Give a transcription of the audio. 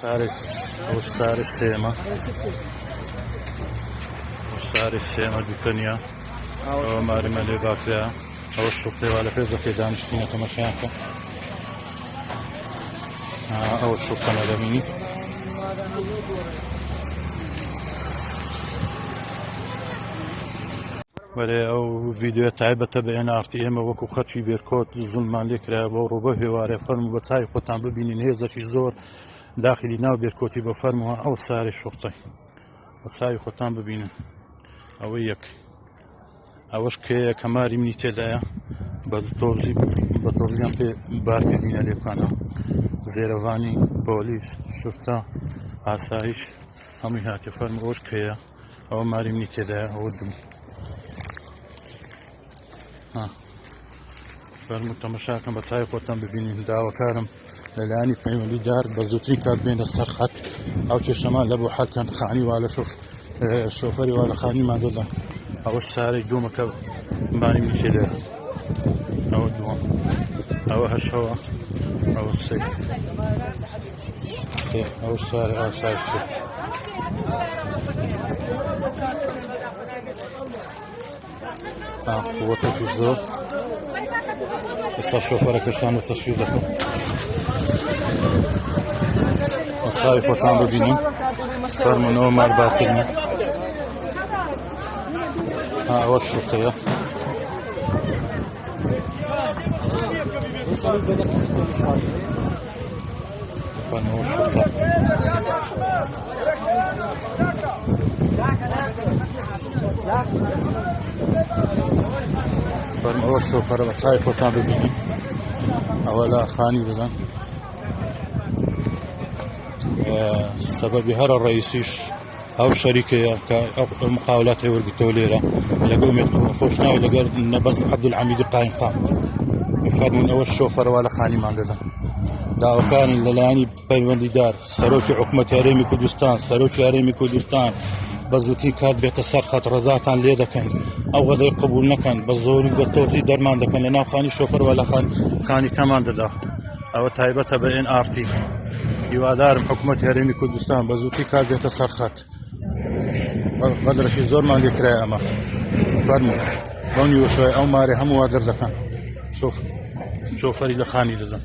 ساري السيما دوكانيا أو ماري مالي باكلها أو الشرطي ولا فيزا في دانشتينة تمشيانك أو الشرطة مدني ولی او ویدیو تایبەتە بە NRT ئێمە وەکو خەچی بێرکۆت زوڵمان لێکرا بۆ ڕووبە هێوارێ فەرموو بە چای خۆتان ببینین هێزەکی زۆر داخلی ناو بێرکۆتی بە فەرمووە ئەو سارێ شوقتەی بە چاوی خۆتان ببینن ئەوە یەک ئەوەش کێیە کە ماری منی تێدایە بە تۆزیان پێ بار پێبینە لێبکانە زێرەوانی پۆلیس شورتا ئاسایش هەمووی هاتێ فەرموو ئەوش کێیە ئەوە ماری منی تێدایە ئەوە دوم فەرموو تەمەشاکەم بە چای خۆتان ببینین داواکارم لەلایەنی پەیوەندیدار بە زووترین کات بێنە سەر خەت ئەو کێشەمان لە بۆ حەکەن خانی وا لە شۆفەری وا لە خانیمان دۆدا ئەوەش سارێک دوومەکە ماری منی تێدایە ئەوە دووەم ئەوە هەشەوە ئەوە سێ ئەوە سارێ ئاسایش سێ قوتەشی زۆر ئێستا شۆفەرەکەشتان بە تەشویر دەکەم بە چاوی خۆتان ببینین فەرموونەوە ماربارکردنە ئەوە شورتەیە فەرمووە شورتە فەرمووە شۆفەرە بە چاوی خۆتان ببینین ئەوە لە خانی دەدەن سەبەبی هەرە ڕئیسیش ئەو شەریکەیە کە ئەو مقاولاتەی وەرگرتەوە لێرە لەگەڵ مێت خۆشناوی لەگەڵ نەبەس عەبدولحەمیدی قاینقام فەرموون ئەوە شۆفەرەوە لە خانیمان دەدەن داواکارن لەلایەنی پەیوەندیدار سەرۆکی حکومەتی هەرێمی کوردستان سەرۆکی هەرێمی کوردستان بە زووترین کات بێتە سەر خەت ڕەزاتان لێ دەکەن ئەو غەدەی قبوڵ نەکەن بە زۆری بە تۆزی دەرمان دەکەن لە ناو خانی شۆفەرەوە لە خانیکەمان دەدا ئەوە تایبەتە بە NRT هیوادارم حکومەتی هەرێمی کوردستان بە زووترین کات بێتە سەر خەت غەدرەشی زۆرمان لێکرایە ئەمە فەرموو بەو نیوەشەوەی ئەو مارێ هەموو وا دەردەکەن شۆفەری لە خانی دەدەن